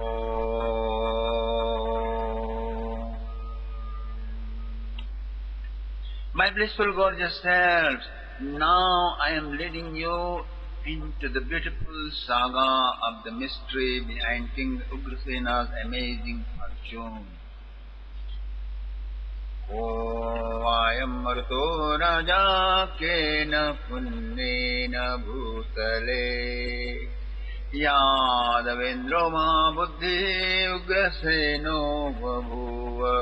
Oh. My blissful gorgeous selves, now I am leading you into the beautiful saga of the mystery behind King Ugrasen'S amazing fortune. Ayam marto raja kena punnena bhutale yadavendro ma buddhi ugraseno babhuva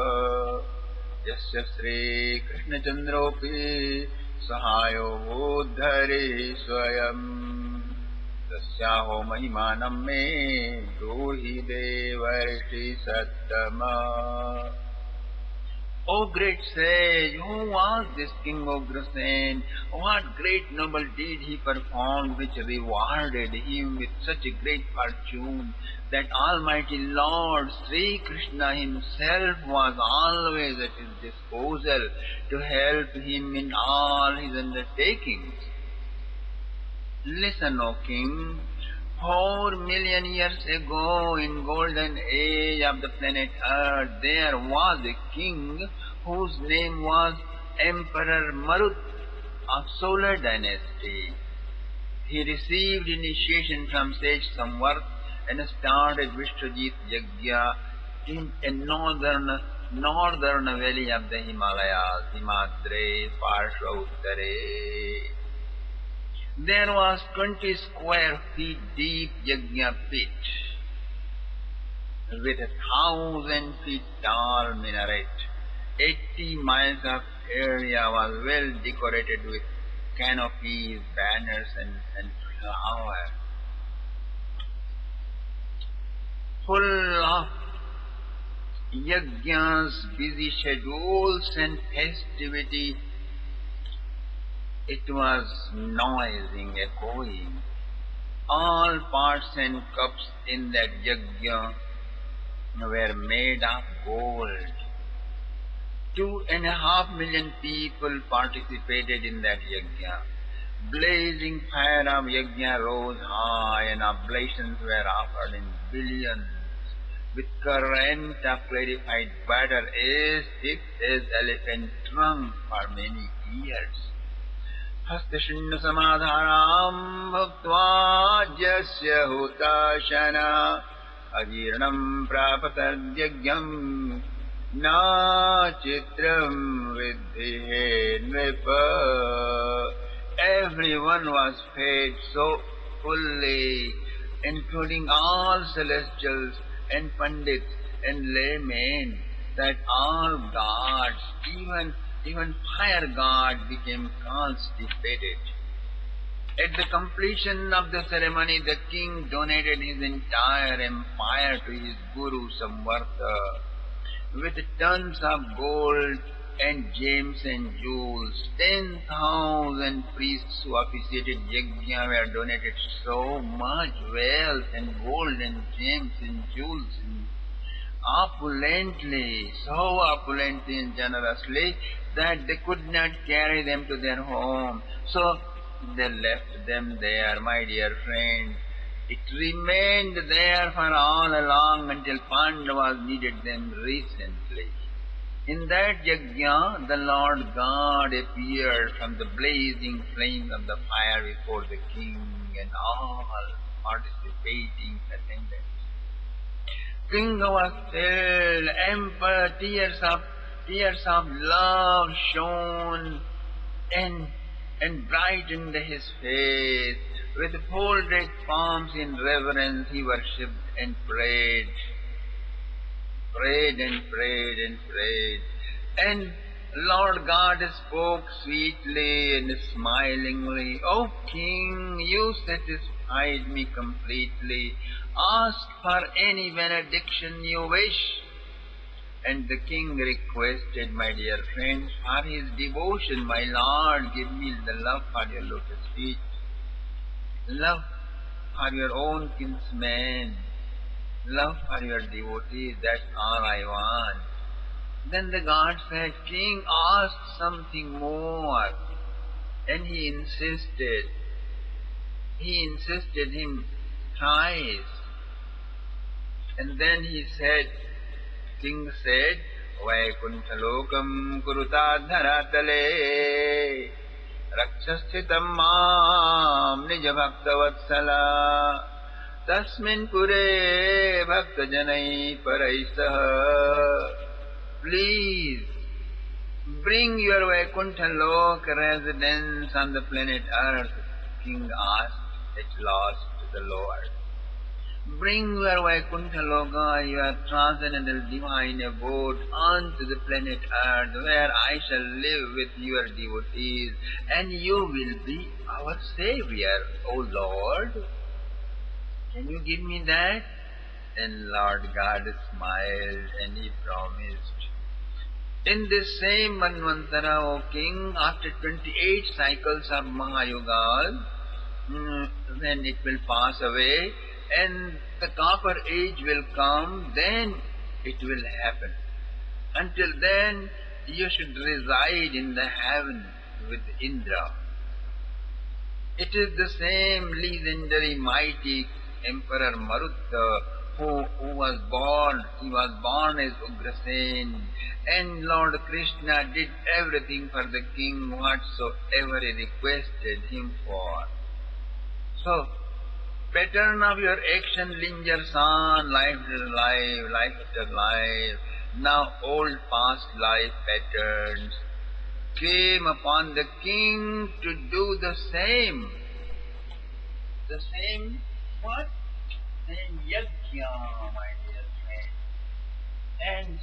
yasya Sri Krishna Chandropi sahayo buddhare swayam tasyaho mahimanam me bruhi devarshi sattama. O great sage, who was this King Ugrasen? What great noble deed he performed which rewarded him with such a great fortune that Almighty Lord Sri Krishna himself was always at his disposal to help him in all his undertakings. Listen, O King. 4 million years ago, in golden age of the planet Earth, there was a king whose name was Emperor Marut of Solar Dynasty. He received initiation from sage Samvart and started Vishrajit Yajna in a northern valley of the Himalayas, Himadre Parshva Uttare. There was 20 square feet deep Yajna pit with 1,000 feet tall minaret. 80 miles of area was well decorated with canopies, banners and flowers. Full of Yajna's busy schedules and festivity, it was noising, echoing. All pots and cups in that yajna were made of gold. 2.5 million people participated in that yajna. Blazing fire of yajna rose high and oblations were offered in billions, with current of clarified butter as thick as elephant trunk for many years. हस्तशिण्ण समाधारां भुक्त्वा यस्य हुताशना अजीर्णं प्राप तद्यज्ञं न चित्रं विद्धि हे नृप. Everyone was fed so fully, including all celestials and pandits and laymen, that all gods, even fire god, became constipated. At the completion of the ceremony, the king donated his entire empire to his guru Samvarta, with tons of gold and gems and jewels. 10,000 priests who officiated yajna were donated so much wealth and gold and gems and jewels opulently, so opulently and generously, that they could not carry them to their home. So they left them there, my dear friend. It remained there for all along until Pandavas needed them recently. In that yajna, the Lord God appeared from the blazing flames of the fire before the king and all participating attendants. King was filled, emperor, tears of love shone and brightened his face. With folded palms in reverence, he worshipped and prayed. Prayed and prayed and prayed. And Lord God spoke sweetly and smilingly, "O King, you satisfied me completely. Ask for any benediction you wish." And the king requested, my dear friends, for his devotion, "My Lord, give me the love for your lotus feet, love for your own kinsmen, love for your devotees, that's all I want." Then the God said, "King, ask something more." And he insisted him thrice. And then king said, Vaikunthalokam kurutadharatale rakshasthitam mam nijabhaktavatsala tasmin pure bhaktajanai paraisaha. Please bring your Vaikuntha-lok residence on the planet Earth. King asked at last to the Lord. Bring your Vaikuntha-loka, your transcendental divine abode, onto the planet Earth, where I shall live with your devotees, and you will be our Savior, O Lord. Can you give me that? And Lord God smiled and He promised. In this same Manvantara, O King, after 28 cycles of Mahayugas, when it will pass away and the copper age will come, then it will happen. Until then, you should reside in the heaven with Indra. It is the same legendary mighty Emperor Marutta who was born. He was born as Ugrasen, and Lord Krishna did everything for the king whatsoever he requested him for. So, pattern of your action lingers on life after life, life after life. Now old past life patterns came upon the king to do the same. The same what? Same yajna, my dear friend.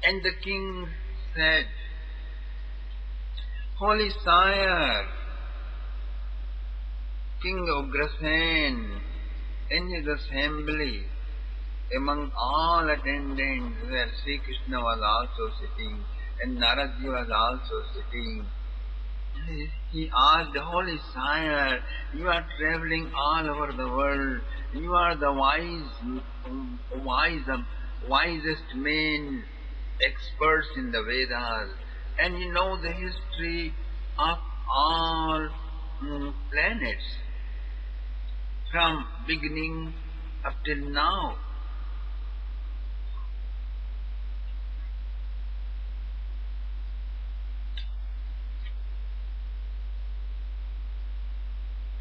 And the king said, Holy Sire, King Ugrasen, in his assembly, among all attendants where Sri Krishna was also sitting and Naradji was also sitting, he asked, Holy Sire, you are traveling all over the world, you are the wisest men, experts in the Vedas, and you know the history of all planets from beginning up till now.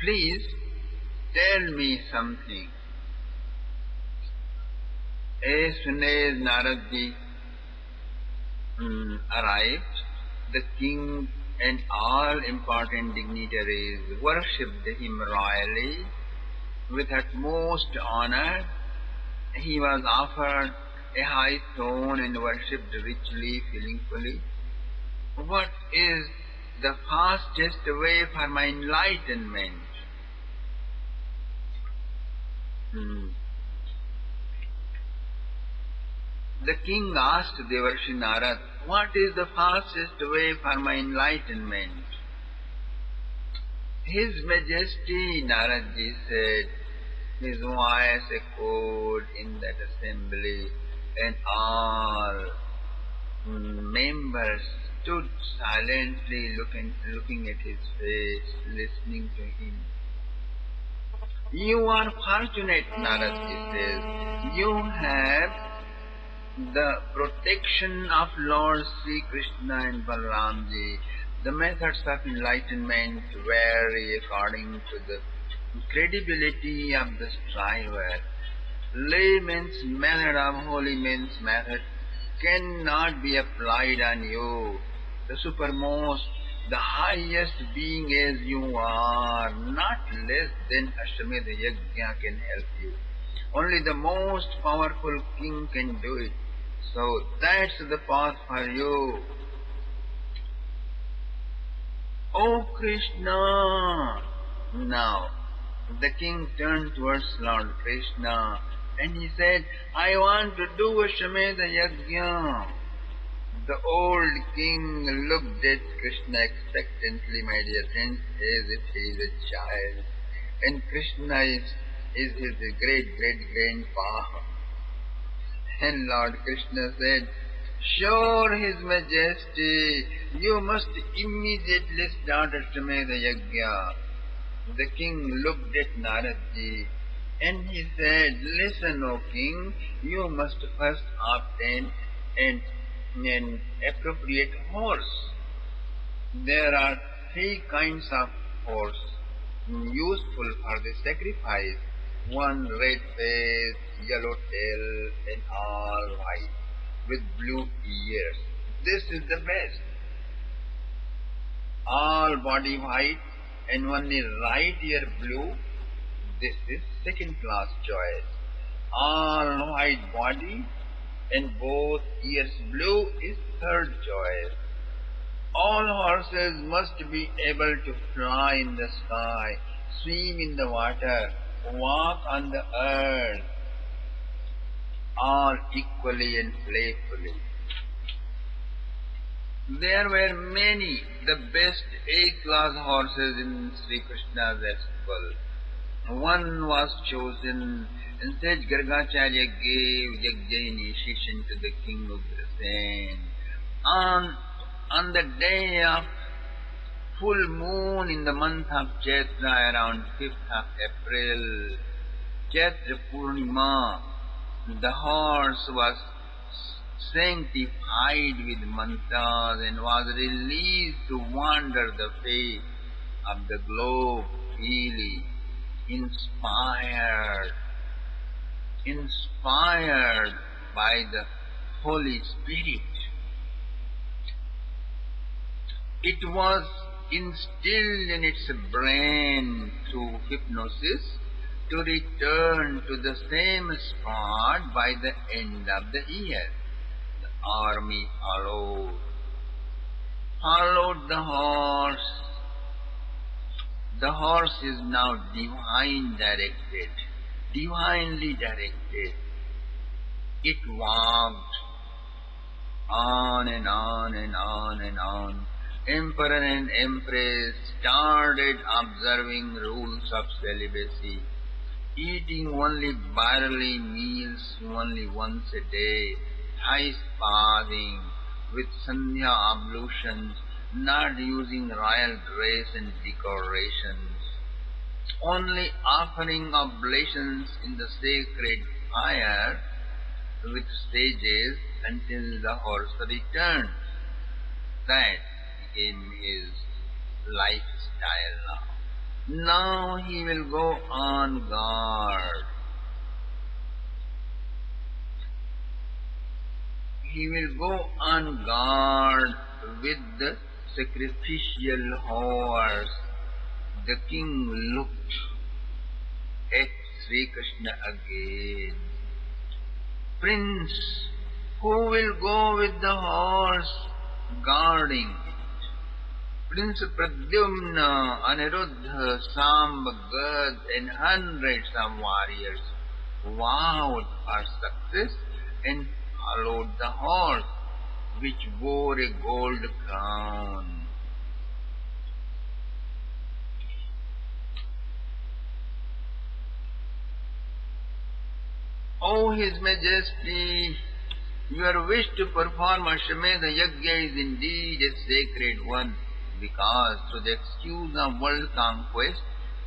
Please tell me something. As soon as Naradji arrived, the king and all important dignitaries worshipped him royally with utmost honor. He was offered a high throne and worshipped richly, feelingfully. What is the fastest way for my enlightenment? The king asked Devarshi Narad, what is the fastest way for my enlightenment? His Majesty Naradji said, his voice echoed in that assembly, and all members stood silently looking at his face, listening to him. You are fortunate, Naradji says. You have the protection of Lord Sri Krishna and Balaramji. The methods of enlightenment vary according to the credibility of the striver. Layman's method of holy men's method cannot be applied on you. The supermost, the highest being as you are, not less than Asvamedha Yajna can help you. Only the most powerful king can do it. So that's the path for you. O Krishna! Now, the king turned towards Lord Krishna and he said, I want to do Asvamedha Yajna. The old king looked at Krishna expectantly, my dear friends, as if he is a child. And Krishna is his great-great-grandpa. And Lord Krishna said, sure, His Majesty, you must immediately start Asvamedha Yajna. The king looked at Naradji And he said, listen, O king, you must first obtain an appropriate horse. There are three kinds of horse useful for the sacrifice. One red face, yellow tail, and all white, with blue ears. This is the best. All body white and only right ear blue. This is second class choice. All white body and both ears blue is third choice. All horses must be able to fly in the sky, swim in the water, walk on the earth, all equally and playfully. There were many, the best A-class horses in Sri Krishna's stable. One was chosen, and sage Gargacharya gave Yajna to the king Ugrasen. On the day of full moon in the month of Chaitra, around 5th of April, Chaitra Purnima, the horse was sanctified with mantras and was released to wander the face of the globe freely, inspired by the Holy Spirit. It was instilled in its brain through hypnosis to return to the same spot by the end of the year. The army followed the horse. The horse is now divinely directed. It walked on and on and on and on. Emperor and Empress started observing rules of celibacy, eating only barley meals only once a day, thrice bathing, with Sandhya ablutions, not using royal dress and decorations, only offering oblations in the sacred fire with sages until the horse returns. That became his lifestyle now. Now he will go on guard. He will go on guard with the sacrificial horse. The king looked at Sri Krishna again. Prince, who will go with the horse guarding it? Prince Pradyumna, Aniruddha, Samba, Gad, and hundreds of warriors vowed for success and followed the horse, which bore a gold crown. O His Majesty, your wish to perform Asvamedha Yajna is indeed a sacred one, because through the excuse of world conquest,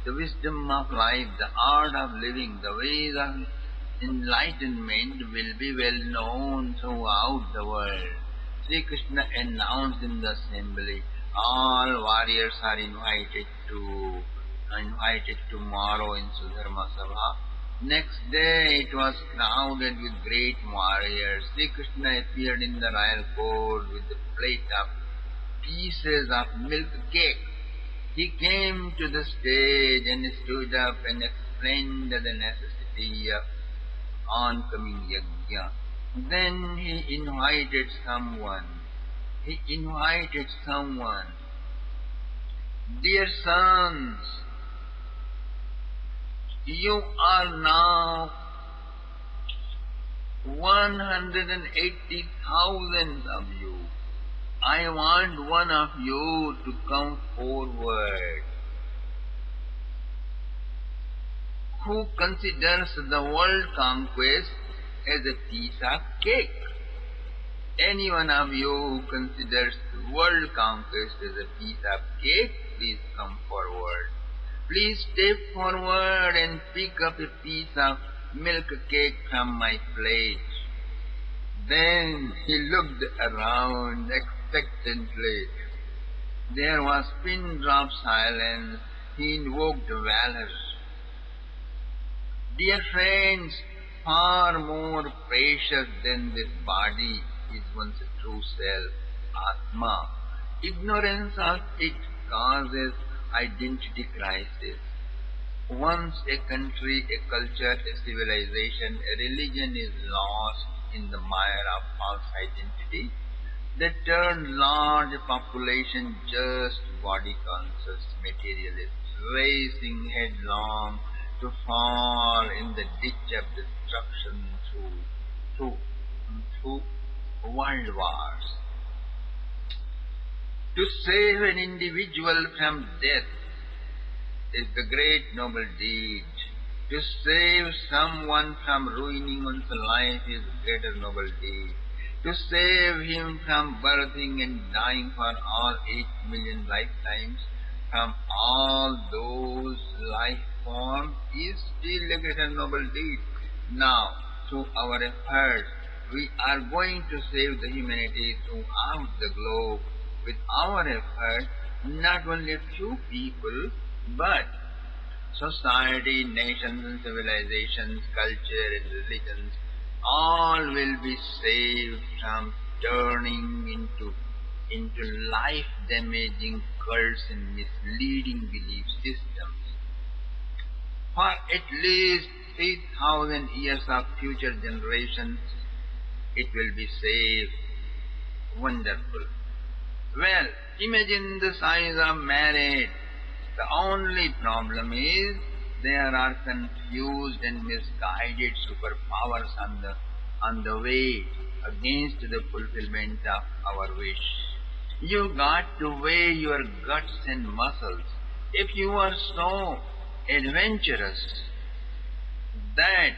the wisdom of life, the art of living, the ways of enlightenment will be well known throughout the world. Sri Krishna announced in the assembly, all warriors are invited tomorrow in Sudharma Sabha. Next day it was crowded with great warriors. Sri Krishna appeared in the royal court with a plate of pieces of milk cake. He came to the stage and stood up and explained the necessity of oncoming yajna. Then he invited someone. Dear sons, you are now 180,000 of you. I want one of you to come forward, who considers the world conquest as a piece of cake. Any one of you who considers the world conquest as a piece of cake, please come forward. Please step forward and pick up a piece of milk cake from my plate. Then he looked around expectantly. There was pin drop silence. He invoked valor. Dear friends, far more precious than this body is one's true self, Atma. Ignorance of it causes identity crisis. Once a country, a culture, a civilization, a religion is lost in the mire of false identity, they turn large population just body conscious materialists, racing headlong to fall in the ditch of destruction through, through world wars. To save an individual from death is the great noble deed. To save someone from ruining one's life is greater noble deed. To save him from birthing and dying for all 8 million lifetimes from all those life forms is still a greater noble deed. Now, through our efforts, we are going to save the humanity throughout the globe. With our effort, not only a few people, but society, nations and civilizations, culture and religions, all will be saved from turning into life-damaging cults and misleading belief systems. For at least 3,000 years of future generations, it will be saved. Wonderful. Well, imagine the size of marriage. The only problem is there are confused and misguided superpowers on the way against the fulfillment of our wish. You got to weigh your guts and muscles. If you are so adventurous that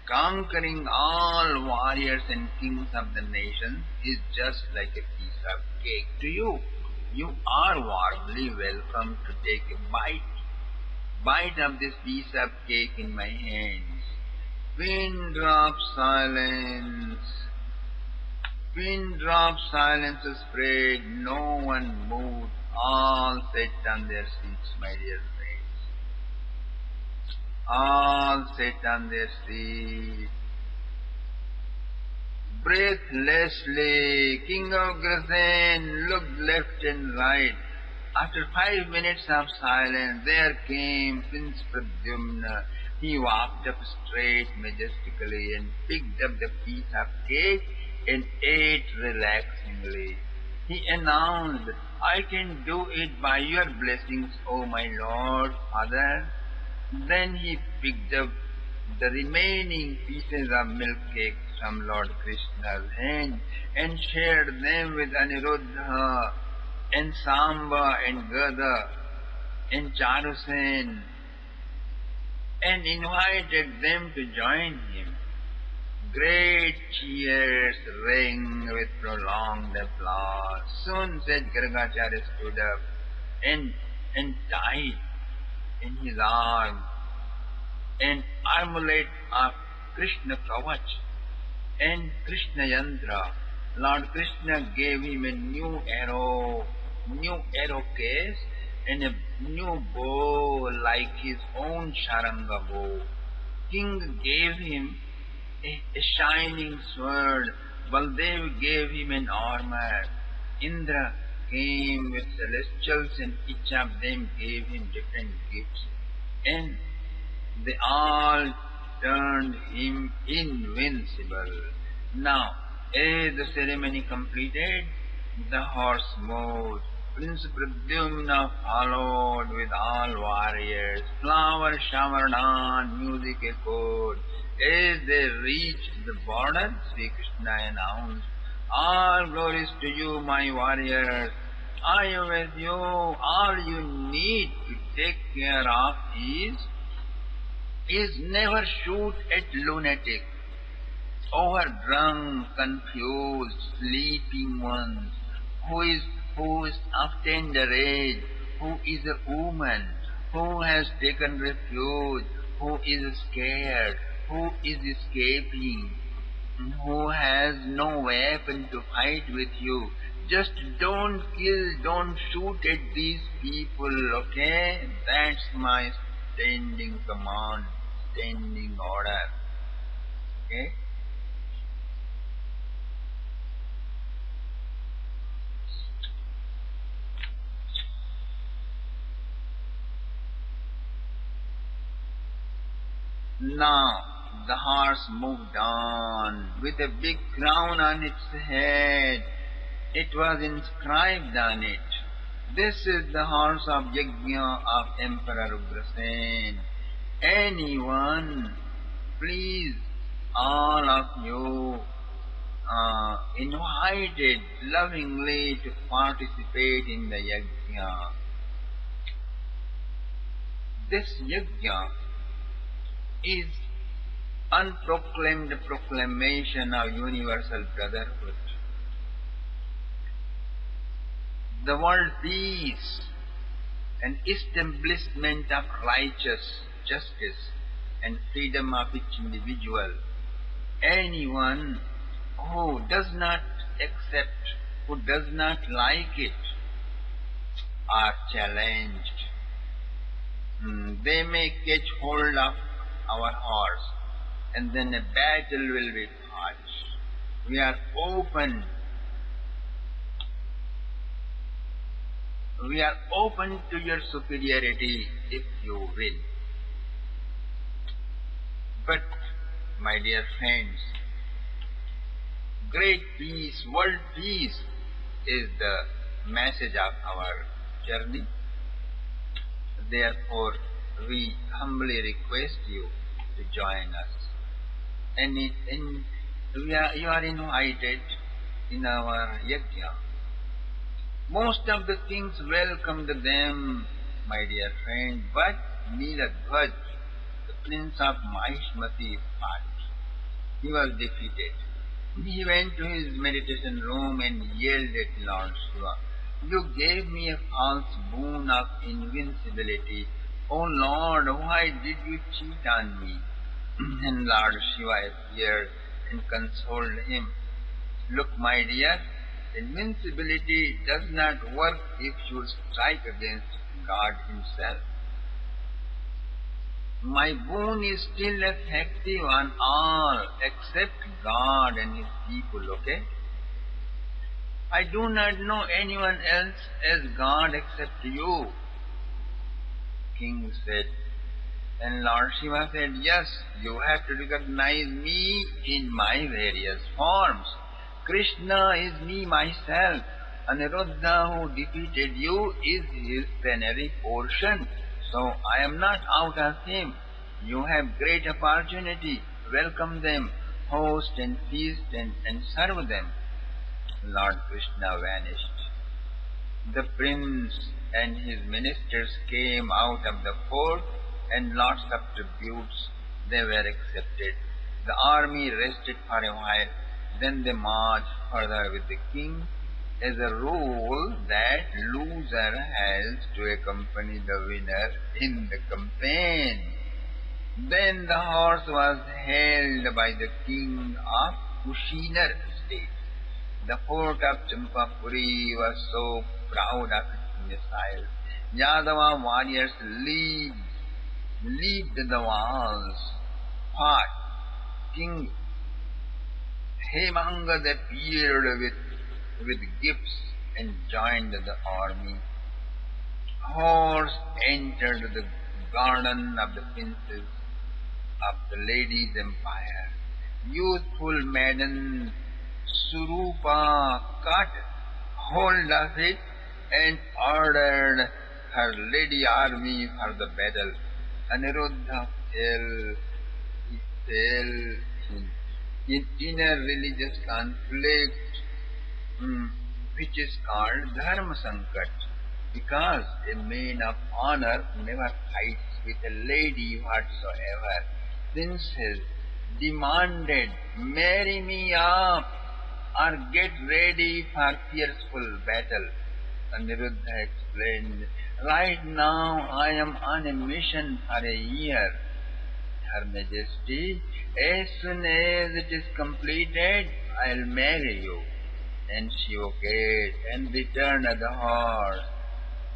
conquering all warriors and kings of the nations is just like a piece of cake to you, you are warmly welcome to take a bite of this piece of cake in my hands. Pin drop silence. Pin drop silence spread. No one moved. All sat on their seats, my dear friends. All sat on their seats. Breathlessly, King of Ugrasen looked left and right. After 5 minutes of silence, there came Prince Pradyumna. He walked up straight, majestically, and picked up the piece of cake and ate relaxingly. He announced, I can do it by your blessings, O my Lord, Father. Then he picked up the remaining pieces of milk cake from Lord Krishna's hand and shared them with Aniruddha and Samba and Gada and Charusen and invited them to join him. Great cheers rang with prolonged applause. Soon said Gargacharya stood up and tied in his arm an amulet of Krishna Kavach and Krishna Yantra. Lord Krishna gave him a new arrow case and a new bow like his own Sharanga bow. King gave him a shining sword. Baldev gave him an armor. Indra came with celestials and each of them gave him different gifts. And they all turned him invincible. Now, as the ceremony completed, the horse moved. Prince Pradyumna followed with all warriors. Flowers showered on, music echoed. As they reached the border, Sri Krishna announced, all glories to you, my warriors. I am with you. All you need to take care of is never shoot at lunatics, overdrunk, confused, sleeping ones, who is of tender age, who is a woman, who has taken refuge, who is scared, who is escaping, who has no weapon to fight with you. Just don't kill, don't shoot at these people, okay? That's my standing command, standing order, okay? Now the horse moved on with a big crown on its head. It was inscribed on it, "This is the horse of Yajna of Emperor Ugrasen. Anyone, please, all of you, invited lovingly to participate in the Yajna." This Yajna is unproclaimed proclamation of universal brotherhood, the world peace, and establishment of righteous justice and freedom of each individual. Anyone who does not accept, who does not like it, are challenged. They may catch hold of our horse, and then a battle will be fought. We are open. We are open to your superiority if you will. But, my dear friends, great peace, world peace is the message of our journey. Therefore, we humbly request you to join us. And you are invited in our yajna. Most of the kings welcomed them, my dear friend, but Niladhwaj, the prince of Mahishmati, fought. He was defeated. He went to his meditation room and yelled at Lord Shiva, "You gave me a false boon of invincibility. O Lord, why did you cheat on me?" And Lord Shiva appeared and consoled him. "Look, my dear, invincibility does not work if you strike against God himself. My boon is still effective on all except God and his people, okay? I do not know anyone else as God except you." King said, and Lord Shiva said, "Yes, you have to recognize me in my various forms. Krishna is me myself. Aniruddha, who defeated you, is his plenary portion. So I am not out of him. You have great opportunity. Welcome them, host and feast and serve them." Lord Krishna vanished. The prince and his ministers came out of the fort, and lots of tributes they were accepted. The army rested for a while, then they marched further with the king. As a rule, that loser has to accompany the winner in the campaign. Then the horse was held by the king of Kushiner state. The fort of Champapuri was so proud of its missiles. Yadava warriors leaped the walls, fought. King Hemangad appeared with gifts and joined the army. Horse entered the garden of the princess of the lady's empire. Youthful maiden Surupa caught hold of it and ordered her lady army for the battle. Aniruddha fell, he fell in inner religious conflict, which is called Dharma Sankat, because a man of honor never fights with a lady whatsoever. Princess demanded, "Marry me up or get ready for fearful battle." Aniruddha explained, Right now I am on a mission for a year, Her Majesty. As soon as it is completed, I'll marry you. And she okayed and returned the horse.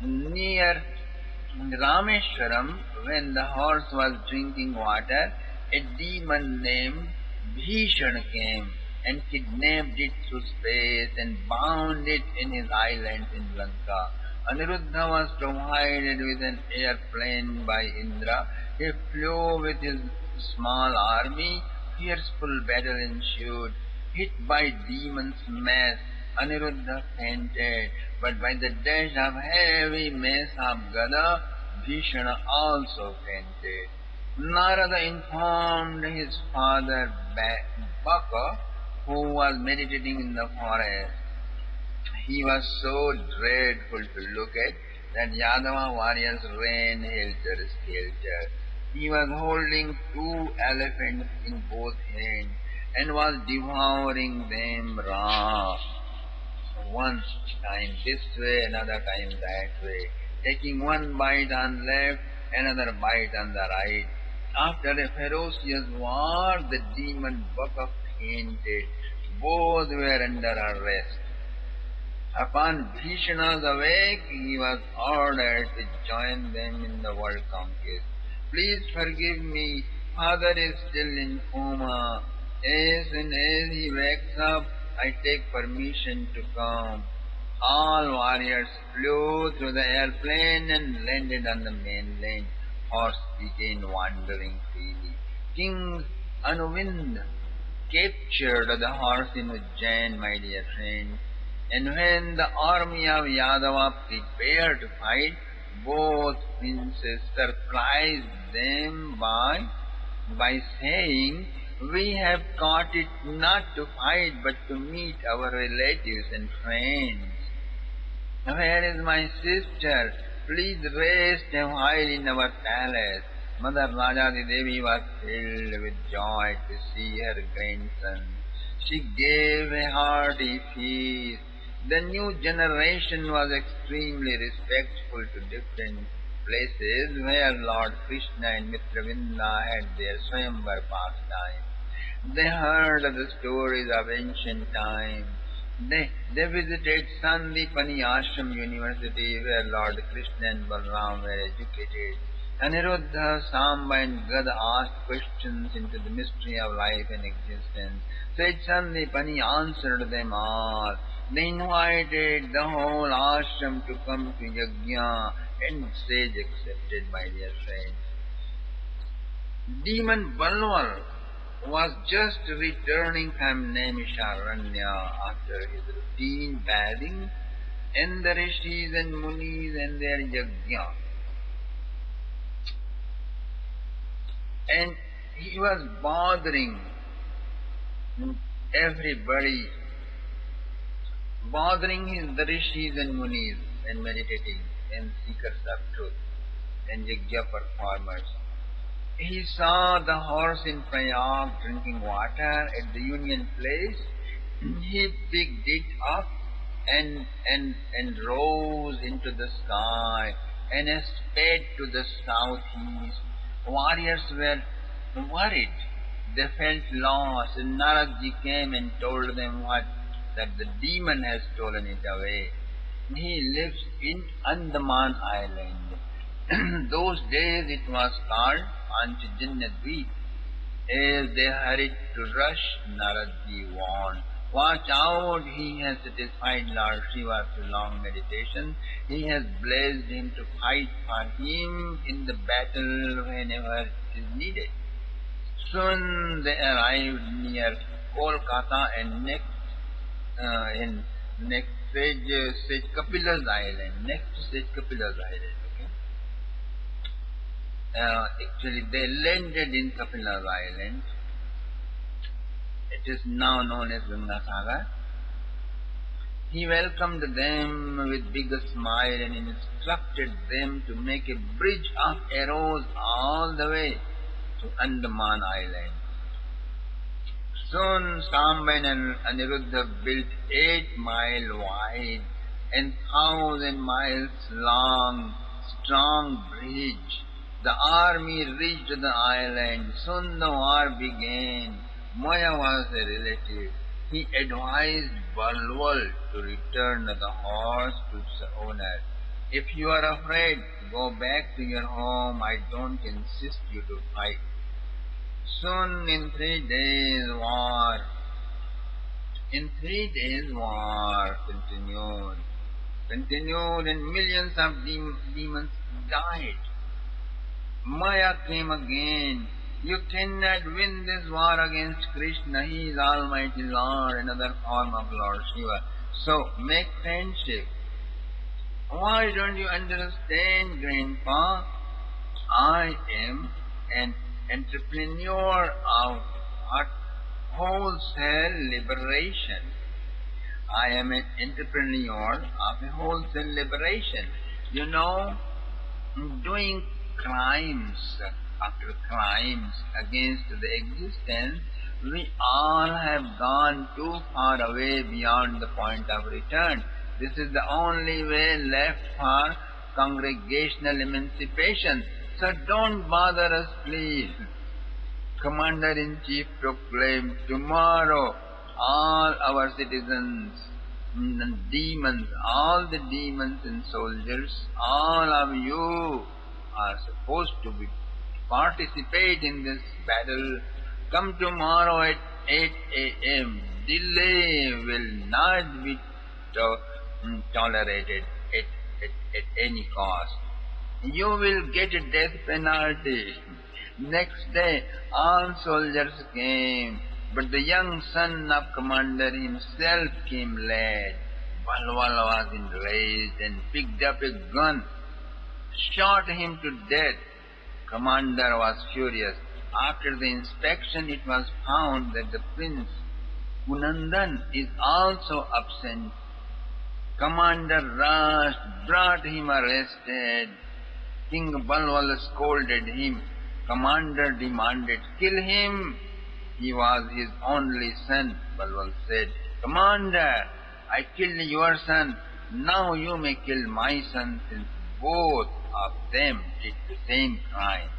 Near Rameshwaram, when the horse was drinking water, a demon named Bhishan came and kidnapped it through space and bound it in his island in Lanka. Aniruddha was provided with an airplane by Indra. He flew with his small army. Fearful battle ensued. Hit by demons' mass, Aniruddha fainted, but by the dash of heavy mace of Gada, Bhishana also fainted. Narada informed his father Baka, who was meditating in the forest. He was so dreadful to look at that Yadava warriors ran helter-skelter. He was holding 2 elephants in both hands and was devouring them raw. One time this way, another time that way, taking one bite on left, another bite on the right. After a ferocious war, the demon Baka fainted. Both were under arrest. Upon Bhishana's awake, he was ordered to join them in the world conquest. Please forgive me, father is still in coma. As soon as he wakes up, I take permission to come. All warriors flew through the airplane and landed on the mainland. Horse began wandering freely. King Anuvind captured the horse in Ujjain, my dear friend. And when the army of Yadava prepared to fight, both princes surprised them by saying, "We have caught it not to fight but to meet our relatives and friends. Where is my sister? Please rest a while in our palace." Mother Rajadi Devi was filled with joy to see her grandson. She gave a hearty feast. The new generation was extremely respectful to different places where Lord Krishna and Mitravinda had their Swayamvar pastime. They heard the stories of ancient times. They visited Sandipani Ashram University where Lord Krishna and Balram were educated. Aniruddha, Samba and Gada asked questions into the mystery of life and existence. Sage Sandipani answered them all. They invited the whole ashram to come to Yajna, and Sage accepted, my dear friends. Demon Balwar was just returning from Naimisharanya after his routine bathing and the rishis and munis and their yajna. And he was bothering everybody, the rishis and munis and meditating and seekers of truth and yajna performers. He saw the horse in Prayag drinking water at the union place. He picked it up and rose into the sky and sped to the southeast. Warriors were worried. They felt lost, and Naradji came and told them that the demon has stolen it away. He lives in Andaman Island. Those days it was called Panchajanya Dweep. As they hurried to rush, Naradji warned, "Watch out, he has satisfied Lord Shiva through long meditation. He has blessed him to fight for him in the battle whenever it is needed." Soon they arrived near Kolkata and next stage Kapila's Island. Next to stage Kapila's Island. Actually, they landed in Kapila's Island. It is now known as Gangasagar. He welcomed them with big smile and instructed them to make a bridge of arrows all the way to Andaman Island. Soon Samba and Aniruddha built 8 mile wide and 1,000 miles long strong bridge. The army reached the island. Soon the war began. Maya was a relative. He advised Balwal to return the horse to its owner. If you are afraid, go back to your home. I don't insist you to fight. Soon in 3 days war continued and millions of demons died. Maya came again. You cannot win this war against Krishna. He is Almighty Lord, another form of Lord Shiva. So make friendship. Why don't you understand, Grandpa? I am an entrepreneur of what? Wholesale liberation. I am an entrepreneur of a wholesale liberation. You know, doing crimes after crimes against the existence, we all have gone too far away beyond the point of return. This is the only way left for congregational emancipation. So don't bother us, please. Commander-in-Chief proclaimed, tomorrow all our citizens, demons, all the demons and soldiers, all of you are supposed to participate in this battle. Come tomorrow at 8 a.m. Delay will not be tolerated at any cost. You will get a death penalty. Next day, all soldiers came, but the young son of commander himself came late. Balwala was enraged and picked up a gun, shot him to death. Commander was furious. After the inspection, it was found that the prince, Kunandan, is also absent. Commander rushed, brought him arrested. King Balwal scolded him. Commander demanded, kill him. He was his only son. Balwal said, Commander, I killed your son. Now you may kill my son, since both of them did the same crime.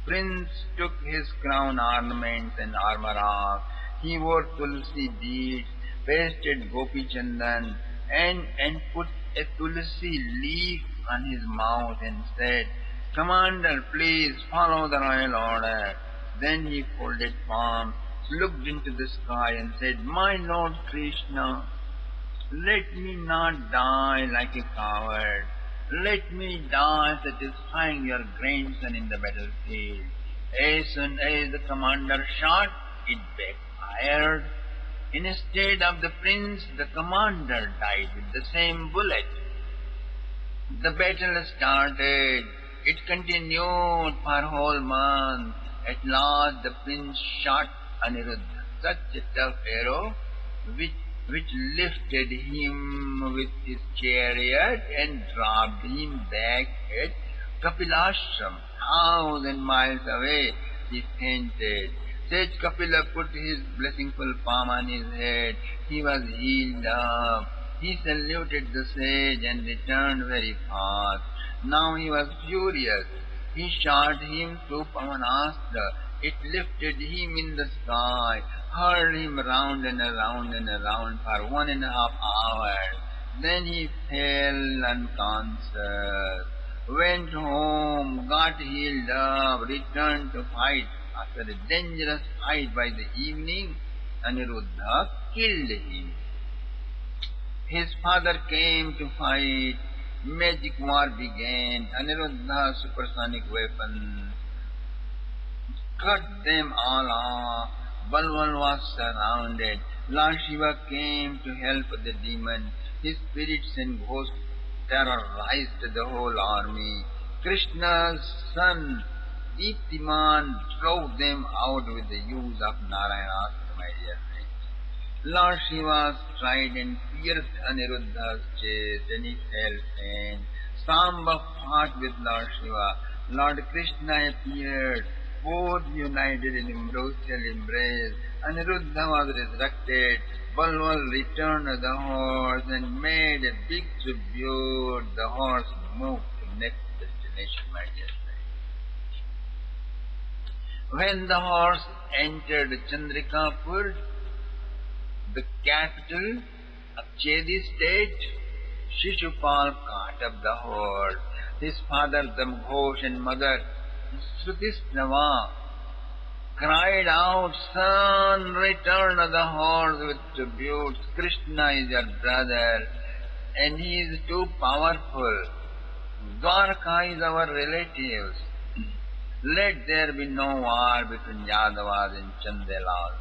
Prince took his crown ornaments and armor off. He wore tulsi beads, pasted gopi chandan, and put a tulsi leaf on his mouth and said, Commander, please follow the royal order. Then he folded palms, looked into the sky and said, My Lord Krishna, let me not die like a coward. Let me die satisfying your grandson in the battlefield. As soon as the commander shot, it backfired. Instead of the prince, the commander died with the same bullet. The battle started. It continued for a whole month. At last the prince shot Aniruddha such a tough arrow which lifted him with his chariot and dropped him back at Kapilashram, 1,000 miles away. He fainted. Sage Kapila put his blessingful palm on his head. He was healed up. He saluted the sage and returned very fast. Now he was furious. He shot him through Pavanastra. It lifted him in the sky, hurled him round and around and around for 1.5 hours. Then he fell unconscious, went home, got healed up, returned to fight. After a dangerous fight by the evening, Aniruddha killed him. His father came to fight. Magic war began. Aniruddha's supersonic weapon cut them all off. Balwal was surrounded. Lord Shiva came to help the demon. His spirits and ghosts terrorized the whole army. Krishna's son, Deeptiman, drove them out with the use of Narayana's, my dear friends. Lord Shiva tried and pierced Aniruddha's chest, and he fell faint. Samba fought with Lord Shiva. Lord Krishna appeared. Both united in ambrosial embrace. Aniruddha was resurrected. Balwal returned the horse and made a big tribute. The horse moved to next destination, my dear friend. When the horse entered Chandrikapur, the capital of Chedi state, Shishupal caught up the horse. His father Damghosh and mother Srutisnava cried out, "Son, return the horse with tributes. Krishna is your brother, and he is too powerful. Dwarka is our relatives. Let there be no war between Yadavas and Chandelal."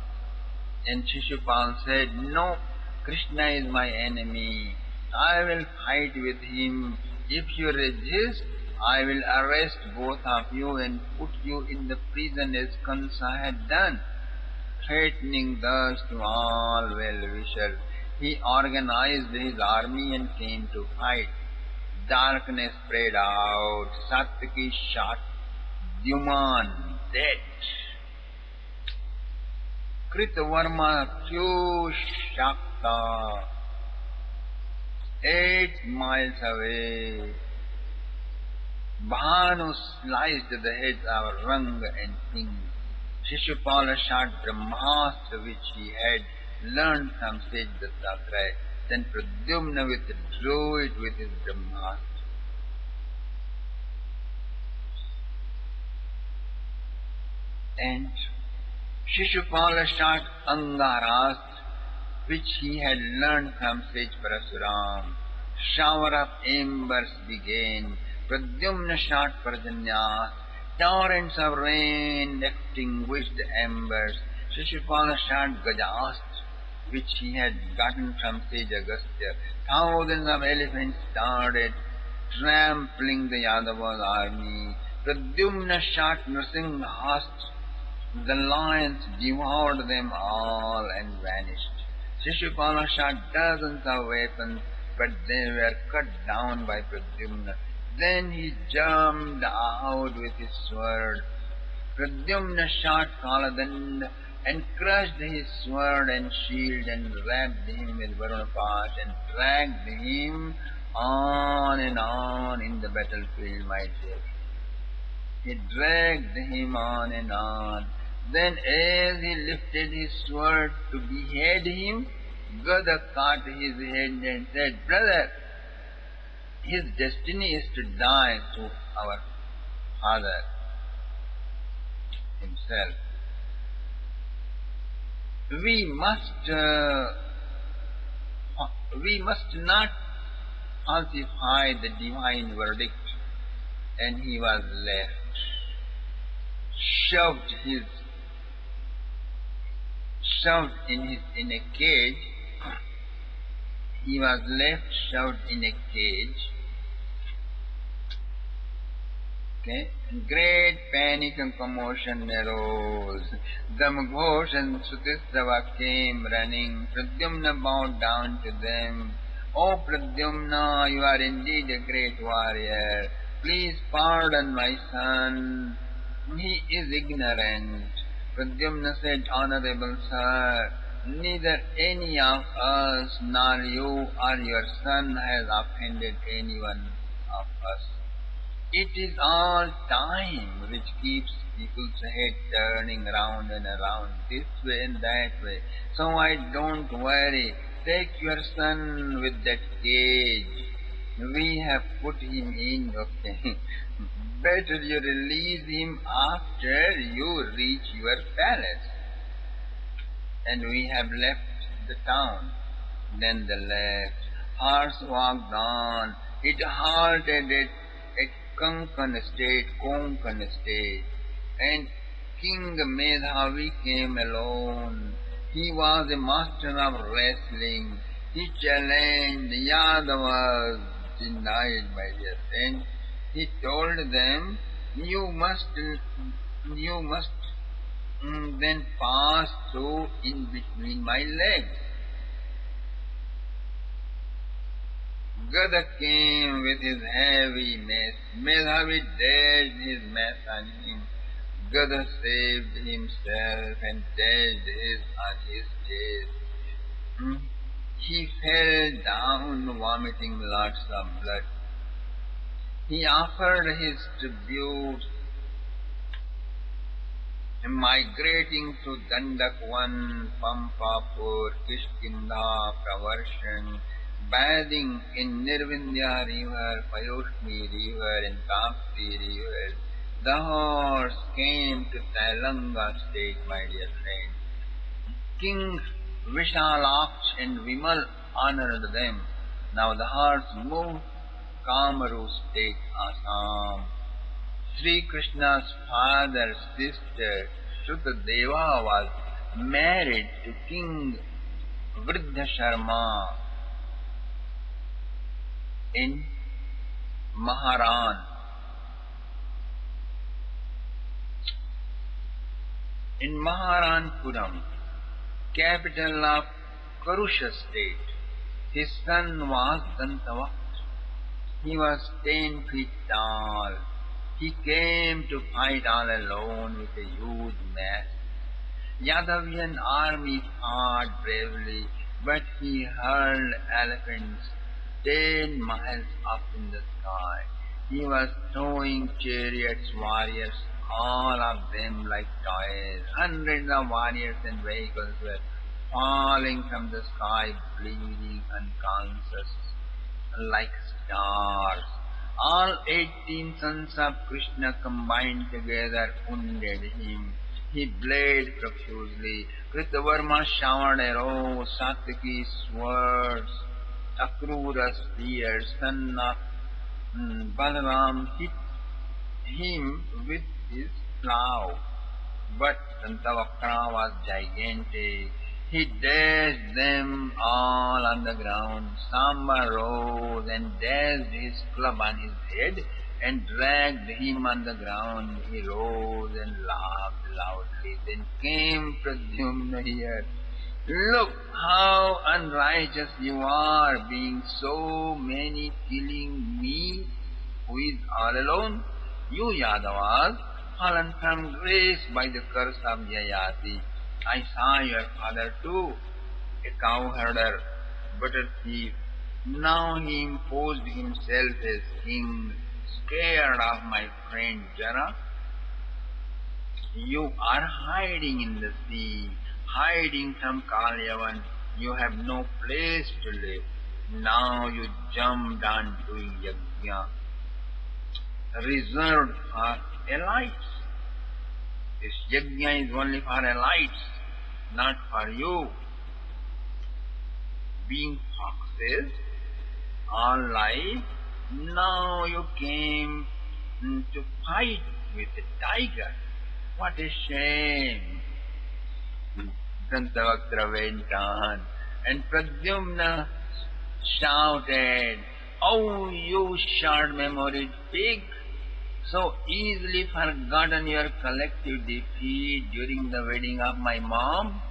And Shishupal said, "No, Krishna is my enemy. I will fight with him. If you resist, I will arrest both of you and put you in the prison as Kansa had done." Threatening thus to all well-wishers, he organized his army and came to fight. Darkness spread out. Satyaki shot Dyuman dead. Kritavarma threw Shakta 8 miles away. Bhanu sliced the heads of Ranga and King. Shishupala shot Brahmastra which he had learned from sage Dattatreya. Then Pradyumna withdrew it with his Brahmastra. And Shishupala shot Angarastra which he had learned from sage Parasuram. Shower of embers began. Pradyumna shot Parjanyastra. Torrents of rain extinguished the embers. Shishupala shot Gajastra which he had gotten from sage Agastya. Thousands of elephants started trampling the Yadava's army. Pradyumna shot Nrsinghastra. The lions devoured them all and vanished. Shishupala shot dozens of weapons, but they were cut down by Pradyumna. Then he jumped out with his sword. Pradyumna shot Kaladanda and crushed his sword and shield and wrapped him with Varunapash and dragged him on and on in the battlefield, my dear. He dragged him on and on. Then as he lifted his sword to behead him, Gada caught his head and said, "Brother, his destiny is to die to our father himself. We must not falsify the divine verdict." And he was left, shoved in a cage. He was left shoved in a cage. Okay? And great panic and commotion arose. Damghosh and Sutisrava came running. Pradyumna bowed down to them. "O Pradyumna, you are indeed a great warrior. Please pardon my son. He is ignorant." Pradyumna said, "Honorable sir, neither any of us nor you or your son has offended any one of us. It is all time which keeps people's head turning round and around, this way and that way. So I don't worry. Take your son with that cage. We have put him in, okay? Better you release him after you reach your palace." And we have left the town. Then the left. Horse walked on. It halted at Konkan state, and King Medhavi came alone. He was a master of wrestling. He challenged Yadavas, denied, my dear friend. He told them, you must then pass through in between my legs." Gada came with his heavy mace. Medhavi dashed his mace on him. Gada saved himself and dashed his on his chest. He fell down vomiting lots of blood. He offered his tributes, migrating to Dandakvan, Pampapur, Kishkinda, Pravarshan, bathing in Nirvindya river, Payushni river and Tapti river. The horse came to Telanga state, my dear friend. King Vishalaksh and Vimal honored them. Now the horse moved Kamaru state, Assam. Sri Krishna's father's sister, Shrutadeva, was married to King Vriddha Sharma in Maharan. In Maharanpuram, capital of Karusha state, his son was Dantavakt. He was 10 feet tall. He came to fight all alone with a huge mass. Yadavian army fought bravely, but he hurled elephants 10 miles up in the sky. He was throwing chariots, warriors, all of them like toys. Hundreds of warriors and vehicles were falling from the sky, bleeding unconscious like stars. All 18 sons of Krishna combined together wounded him. He bled profusely. Kritavarma showered arrows, Satyaki swords, Akrura spears, son of Balaram hit him with his plough. But Dantavakra was gigantic. He dashed them all on the ground. Samba rose and dashed his club on his head and dragged him on the ground. He rose and laughed loudly. Then came Pradyumna here. Look how unrighteous you are, being so many, killing me, who is all alone. You Yadavas, fallen from grace by the curse of Yayati. I saw your father too, a cowherder, butter thief. Now he imposed himself as king, scared of my friend Jara. You are hiding in the sea, hiding from Kalyavan. You have no place to live. Now you jumped on doing yajna, reserved for elites. This yajna is only for elites, not for you. Being foxes all life, now you came to fight with a tiger. What a shame! Dantavakra went on, and Pradyumna shouted, "Oh, you short-memoried pig! So easily forgotten your collective defeat during the wedding of my mom?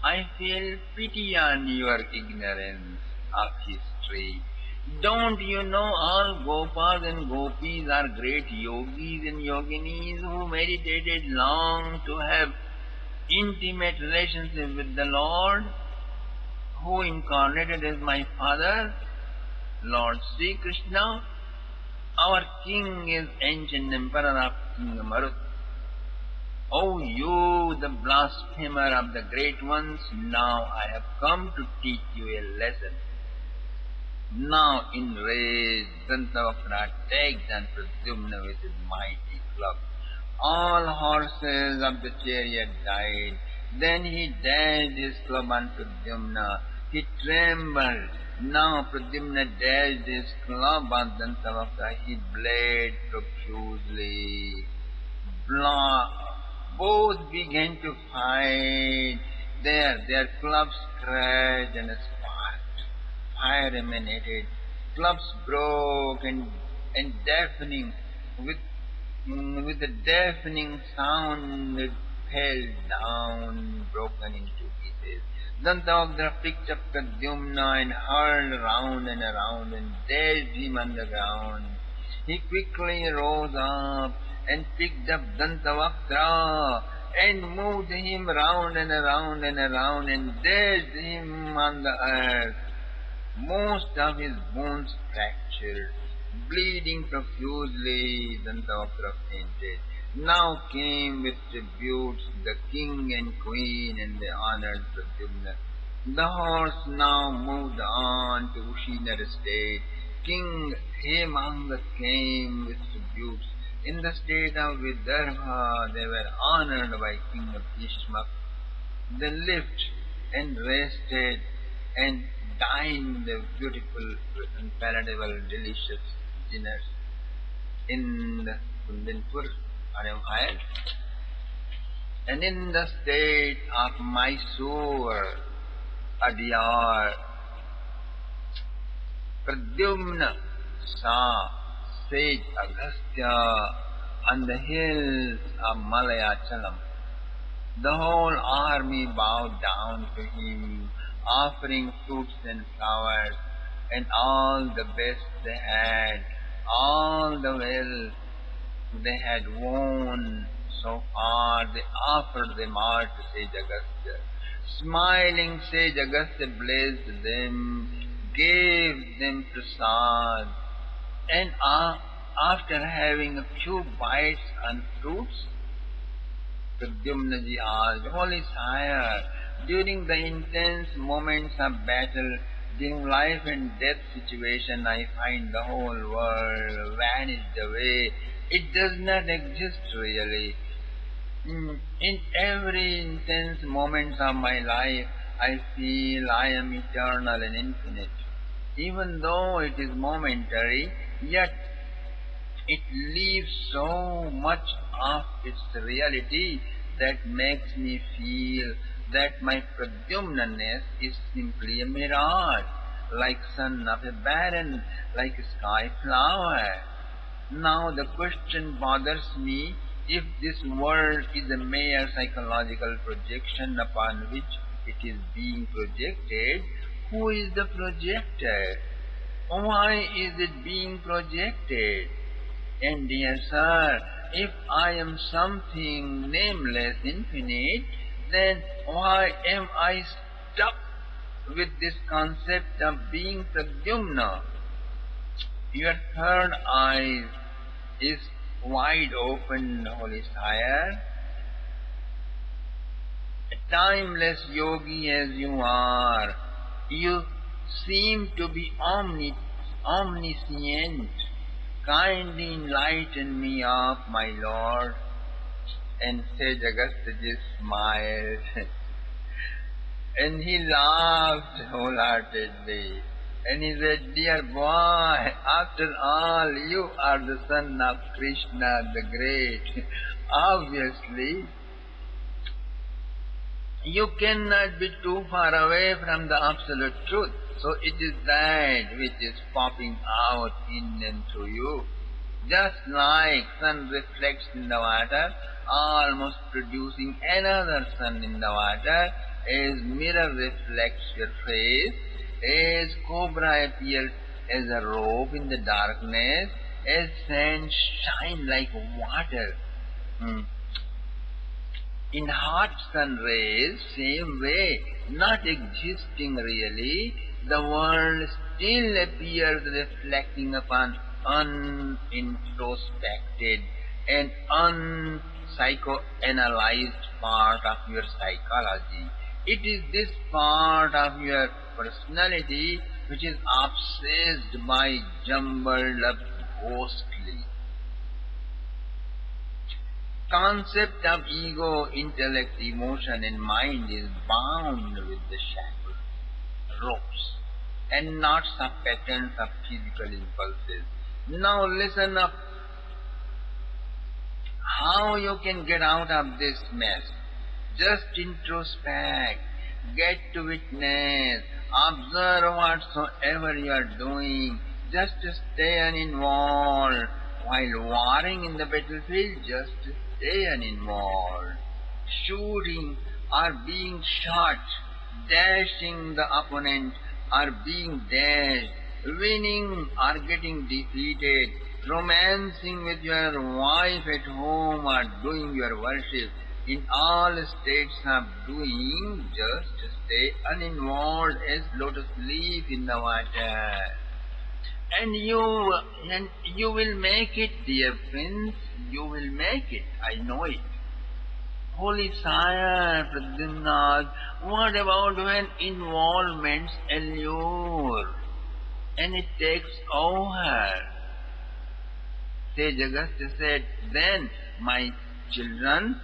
I feel pity on your ignorance of history. Don't you know all Gopas and Gopis are great yogis and yoginis who meditated long to have intimate relationship with the Lord, who incarnated as my father, Lord Sri Krishna? Our king is ancient emperor of King Marut. O you, the blasphemer of the great ones, now I have come to teach you a lesson." Now in rage, Dantavakra attacked and Pradyumna with his mighty club. All horses of the chariot died. Then he dashed his club on Pradyumna. He trembled. Now Pradyumna dashed his club on Dantavakra. He bled profusely. Both began to fight. Their clubs crashed and sparked. Fire emanated. Clubs broke and deafening with a deafening sound it fell down, broken into pieces. Dantavakra picked up Pradyumna and hurled round and around and dashed him on the ground. He quickly rose up and picked up Dantavakra and moved him round and around and around and dashed him on the earth. Most of his bones fractured. bleeding profusely, Dantavakra fainted. Now came with tributes the king and queen, and they honored Pradyumna. The horse now moved on to Ushinar state. King Hemanga came with tributes. In the state of Vidarbha, they were honored by King Bhishma. They lived and rested and dined the beautiful, palatable, delicious dinners in the Kundanpur, Empire, and in the state of Mysore, Adyar, Pradyumna saw sage Agastya on the hills of Malayachalam. The whole army bowed down to him, offering fruits and flowers, and all the best they had, all the wealth they had won so far, they offered them all to Sage Agastya. Smiling, Sage Agastya blessed them, gave them prasad, and after having a few bites on fruits, Pradyumnaji asked, Holy Sire, during the intense moments of battle, during life and death situation, I find the whole world vanished away. It does not exist really. In every intense moments of my life, I feel I am eternal and infinite. Even though it is momentary, yet it leaves so much of its reality that makes me feel that my Pradyumnaness is simply a mirage, like sun of a barren, like a sky flower. Now the question bothers me, if this world is a mere psychological projection upon which it is being projected, who is the projector? Why is it being projected? And dear sir, if I am something nameless, infinite, then why am I stuck with this concept of being Pradyumna? Your third eye is wide open, Holy Sire. A timeless yogi as you are, you seem to be omniscient. Kindly enlighten me of my Lord. And Sage Agastya smiled and he laughed wholeheartedly. And he said, Dear boy, after all, you are the son of Krishna the Great. Obviously, you cannot be too far away from the absolute truth. So it is that which is popping out in and through you. Just like sun reflects in the water, almost producing another sun in the water, as mirror reflects your face, as cobra appears as a robe in the darkness, as sand shine like water. In hot sun rays, same way, not existing really, the world still appears reflecting upon unintrospected and unpsychoanalyzed part of your psychology. It is this part of your personality which is obsessed by jumbled up ghostly concept of ego, intellect, emotion and mind is bound with the shackles, ropes, and knots of patterns of physical impulses. Now listen up. How you can get out of this mess? Just introspect, get to witness, observe whatsoever you are doing, just stay uninvolved. While warring in the battlefield, just stay uninvolved. Shooting or being shot, dashing the opponent or being dashed, winning or getting defeated, romancing with your wife at home or doing your worship. In all states of doing, just stay uninvolved as lotus leaf in the water. And you will make it, dear prince, you will make it, I know it. Holy Sire, Pradyumna, what about when involvements allure and it takes over? Sage Augustus said, then, my children,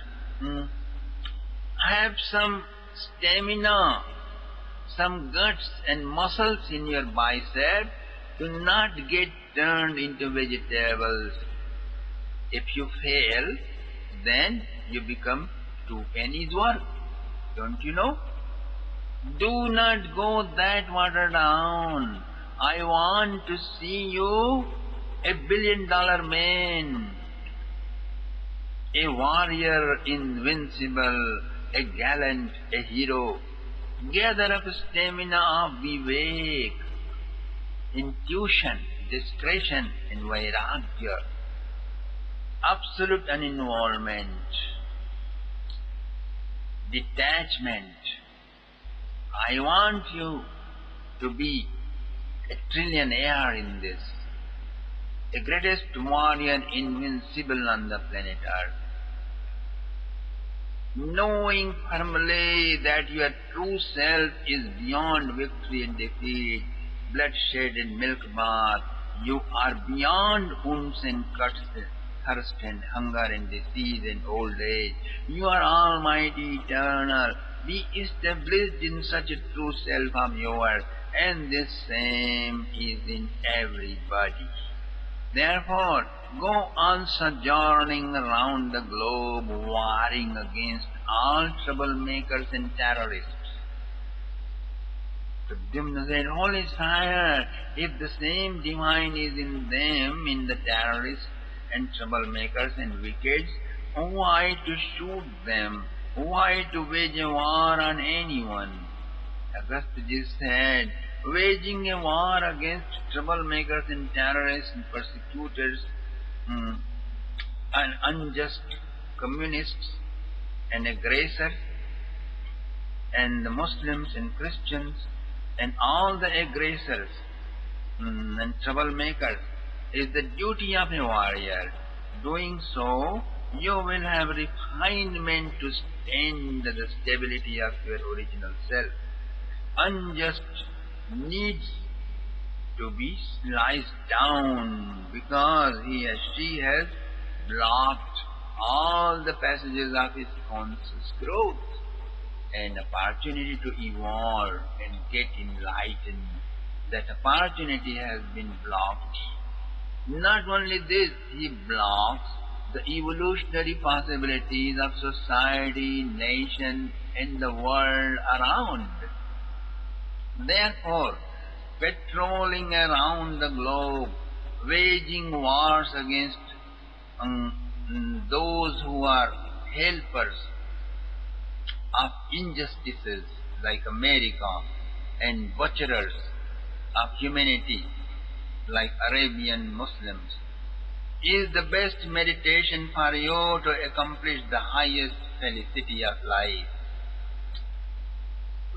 have some stamina, some guts and muscles in your bicep to not get turned into vegetables. If you fail, then you become two pennies worth. Don't you know? Do not go that water down. I want to see you a billion-dollar man, a warrior invincible, a gallant, a hero. Gather up stamina of vivek, intuition, discretion, and vairagya, absolute uninvolvement, detachment. I want you to be a trillionaire in this, the greatest warrior invincible on the planet Earth. Knowing firmly that your true self is beyond victory and defeat, bloodshed and milk bath, you are beyond wounds and cuts, thirst and hunger and disease and old age. You are almighty, eternal. Be established in such a true self of yours, and this same is in everybody. Therefore, go on sojourning around the globe, warring against all troublemakers and terrorists. Pradyumna said, Holy Sire, if the same divine is in them, in the terrorists and troublemakers and wickeds, why to shoot them? Why to wage a war on anyone? Augustus said, waging a war against troublemakers and terrorists and persecutors and unjust communists and aggressors and the Muslims and Christians and all the aggressors and troublemakers is the duty of a warrior. Doing so, you will have refinement to stand the stability of your original self. Unjust needs to be sliced down because he or she has blocked all the passages of his conscious growth. An opportunity to evolve and get enlightened, that opportunity has been blocked. Not only this, he blocks the evolutionary possibilities of society, nation, and the world around. Therefore, patrolling around the globe, waging wars against those who are helpers of injustices like America and butcherers of humanity like Arabian Muslims is the best meditation for you to accomplish the highest felicity of life.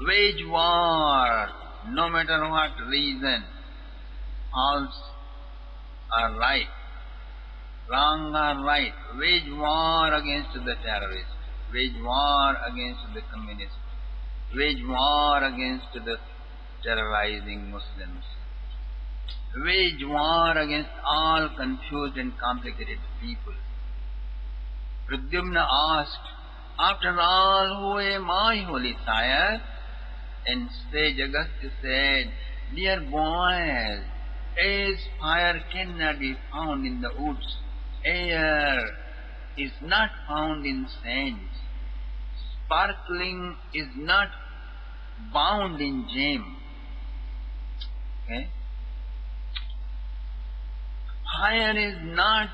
Wage war, no matter what reason, false or right, wrong or right. Wage war against the terrorists. Wage war against the communists. Wage war against the terrorizing Muslims. Wage war against all confused and complicated people. Pradyumna asked, after all, who am I, Holy Sire? And sage Augustus said, dear boys, as fire cannot be found in the woods, air is not found in sands, sparkling is not bound in gem. Okay? Fire is not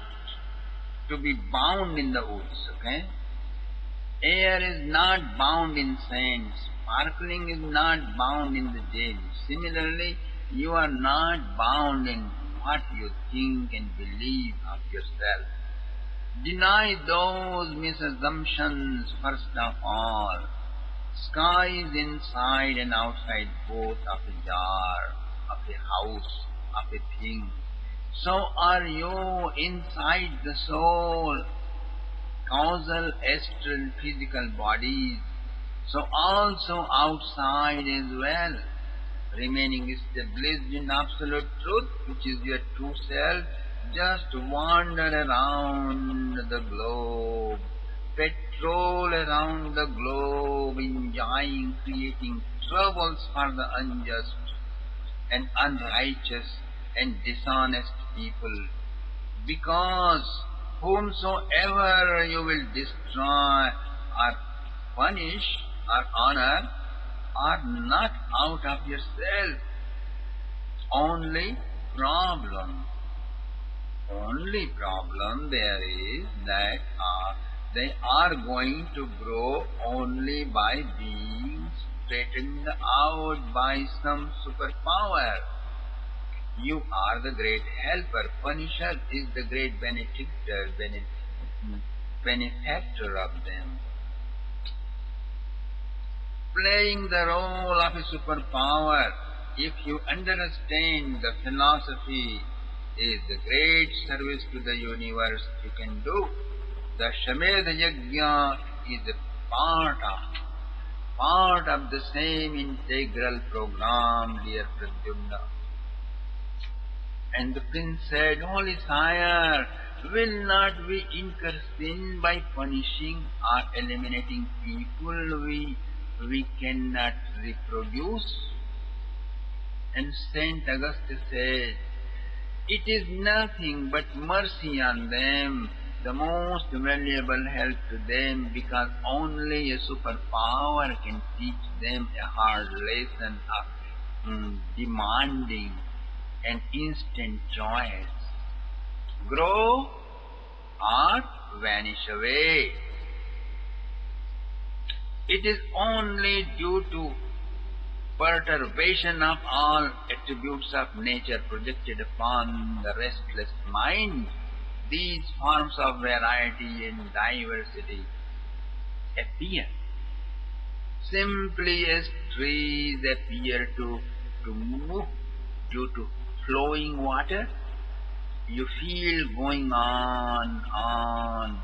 to be bound in the woods. Okay? Air is not bound in sands. Sparkling is not bound in the gems. Similarly, you are not bound in what you think and believe of yourself. Deny those misassumptions first of all. Sky is inside and outside both of a jar, of a house, of a thing. So are you inside the soul, causal, astral, physical bodies. So also outside as well, remaining established in absolute truth, which is your true self, just wander around the globe, patrol around the globe, enjoying, creating troubles for the unjust and unrighteous and dishonest people, because whomsoever you will destroy or punish or honor are not out of yourself. Only problem, only problem there is that they are going to grow only by being straightened out by some superpower. You are the great helper. Punisher is the great benefactor of them, playing the role of a superpower. If you understand the philosophy is the great service to the universe you can do. The Asvamedha Yajna is a part of the same integral program, dear Pradyumna. And the prince said, Holy Sire, will not we incur sin by punishing or eliminating people we cannot reproduce? And Saint Augustine said, it is nothing but mercy on them, the most valuable help to them, because only a superpower can teach them a hard lesson of demanding an instant choice. Grow or vanish away. It is only due to perturbation of all attributes of nature projected upon the restless mind, these forms of variety and diversity appear. Simply as trees appear to move due to flowing water, you feel going on.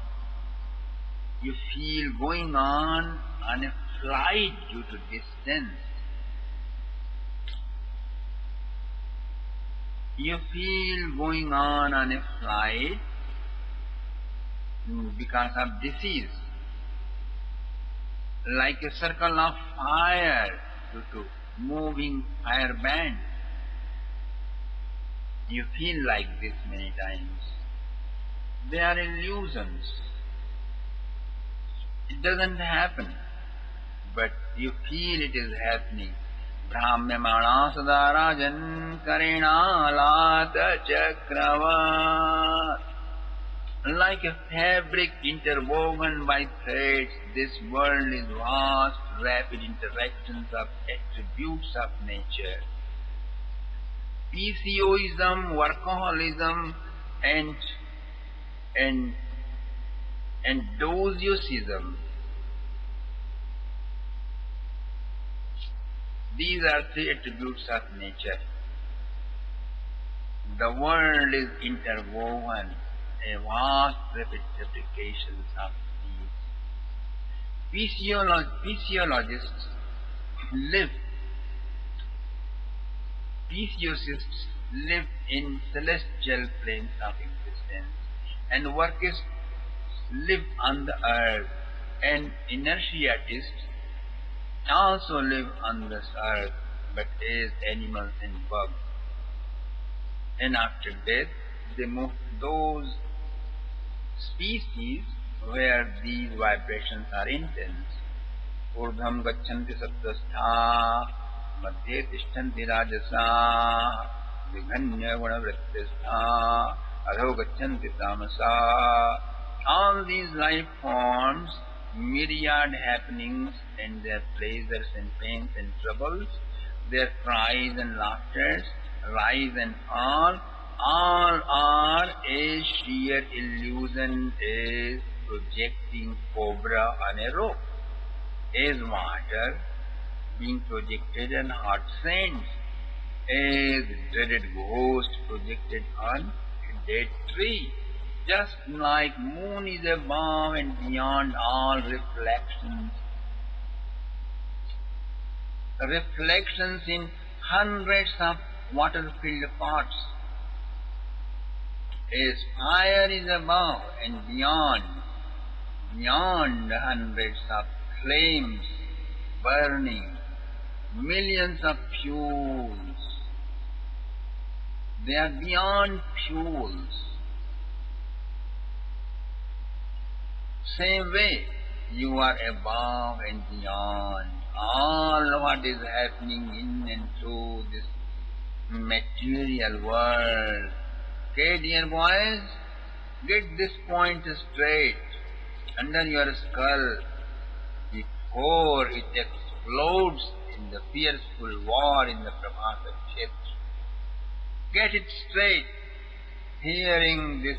You feel going on a flight due to distance. You feel going on a flight because of disease, like a circle of fire due to moving fire band. You feel like this many times. They are illusions. It doesn't happen, but you feel it is happening. Brahmyamana sada rajan karena lata chakravat. Like a fabric interwoven by threads, this world is vast, rapid interactions of attributes of nature. PCOism, workaholism, and dosiocism. These are three attributes of nature. The world is interwoven, a vast rapid fabrications of these. Physiologists live in celestial planes of existence, and workers live on the earth, and inertiatists also live on this earth, but as animals and bugs. And after death, they move to those species where these vibrations are intense. Urdhvam gachanti sattastha, madhye tishtanti rajasa, vighanya gunavrittistha, adho gachanti tamasa. All these life forms, myriad happenings and their pleasures and pains and troubles, their cries and laughters, rise and fall, all are a sheer illusion, as projecting cobra on a rope, as water being projected on hot sands, as the dreaded ghost projected on a dead tree. Just like moon is above and beyond all reflections. Reflections in hundreds of water-filled pots. As fire is above and beyond hundreds of flames burning, millions of fuels. They are beyond fuels. Same way, you are above and beyond all what is happening in and through this material world. Okay, dear boys, get this point straight under your skull before it explodes in the fearful war in the Prabhata Kshetra. Get it straight. Hearing this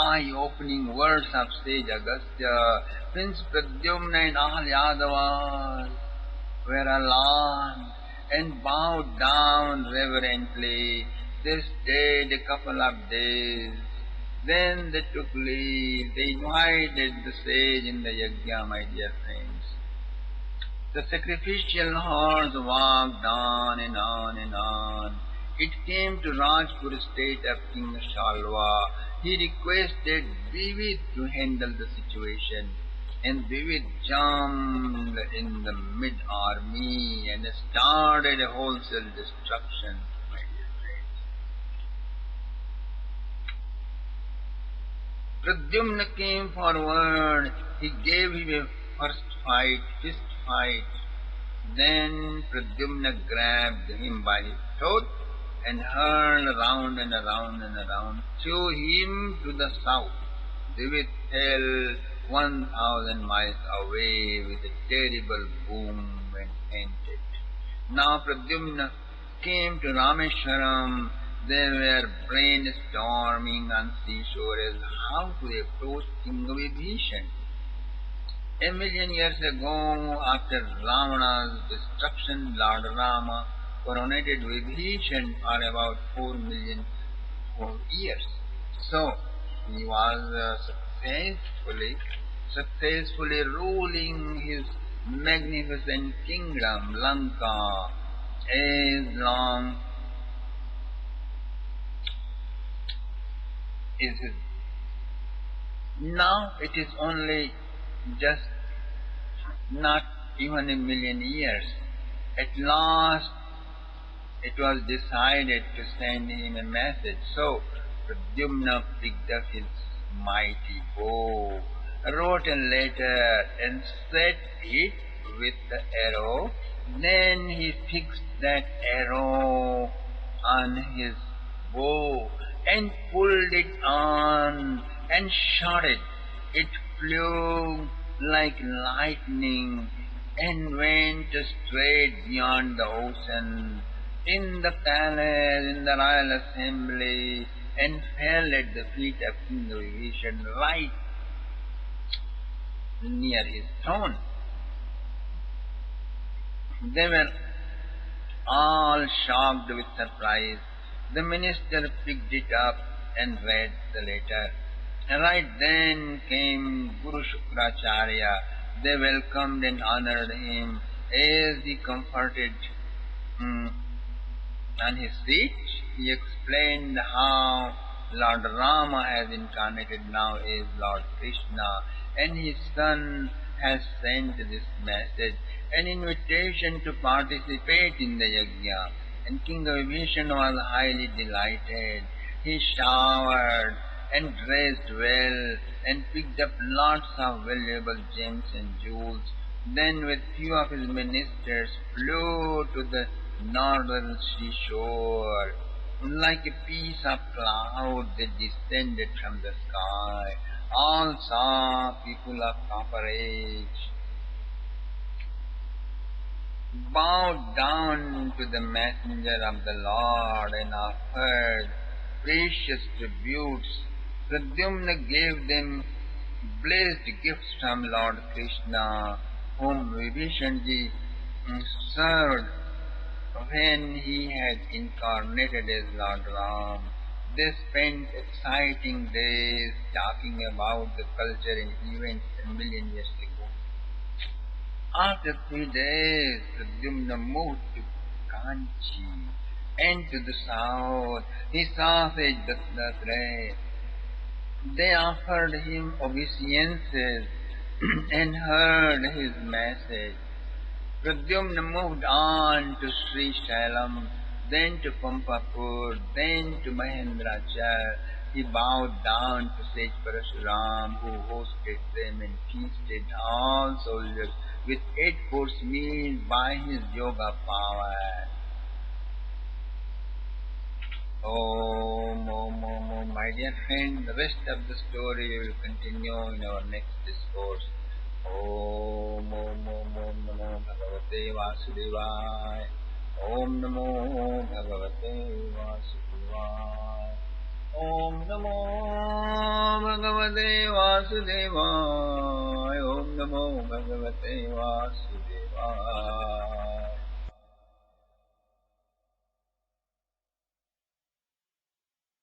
eye-opening words of sage Agastya, Prince Pradyumna and all Yadavas were alarmed and bowed down reverently. They stayed a couple of days. Then they took leave. They invited the sage in the yajna, my dear friends. The sacrificial horse walked on and on and on. It came to Rajpur state of King Shalva. He requested Vivid to handle the situation. And Vivid jumped in the mid-army and started a wholesale destruction, my dear friends. Pradyumna came forward. He gave him a fist fight. Then Pradyumna grabbed him by his throat and hurled around and around and around, threw him to the south. Vivid fell 1,000 miles away with a terrible boom and fainted. Now Pradyumna came to Rameshwaram. They were brainstorming on seashore as how to approach King Vibhishan. 1,000,000 years ago, after Ravana's destruction, Lord Rama coronated Vibhishan for about 4,000,000 years. So, he was successfully ruling his magnificent kingdom, Lanka, as long as his. Now it is only just not even 1,000,000 years. At last, it was decided to send him a message. So, Pradyumna picked up his mighty bow, wrote a letter and set it with the arrow. Then he fixed that arrow on his bow and pulled it on and shot it. It flew like lightning and went straight beyond the ocean, in the palace, in the royal assembly, and fell at the feet of King Vibhishan right near his throne. They were all shocked with surprise. The minister picked it up and read the letter. And right then came Guru Shukracharya. They welcomed and honored him as he comforted on his seat. He explained how Lord Rama has incarnated now as Lord Krishna, and his son has sent this message, an invitation to participate in the yajna. And King Vibhishan was highly delighted. He showered and dressed well and picked up lots of valuable gems and jewels. Then with few of his ministers flew to the northern seashore. Like a piece of cloud they descended from the sky. All saw people of copper age, bowed down to the messenger of the Lord and offered precious tributes. Pradyumna gave them blessed gifts from Lord Krishna, whom Vibhishanji served when he had incarnated as Lord Ram, they spent exciting days talking about the culture and events a million years ago. After 3 days, Pradyumna moved to Kanchi, and to the south he saw sage Dasratha. They offered him obeisances and heard his message. Pradyumna moved on to Sri Shailam, then to Pampapur, then to Mahendrachal. He bowed down to sage Parashuram, who hosted them and feasted all soldiers with 8 course meals by his yoga power. Om. My dear friend, the rest of the story will continue in our next discourse. Om Namo Bhagavate Vasudevaya. Om Namo Bhagavate Vasudevaya. Om Namo Bhagavate Vasudevaya. Om Namo Bhagavate Vasudevaya.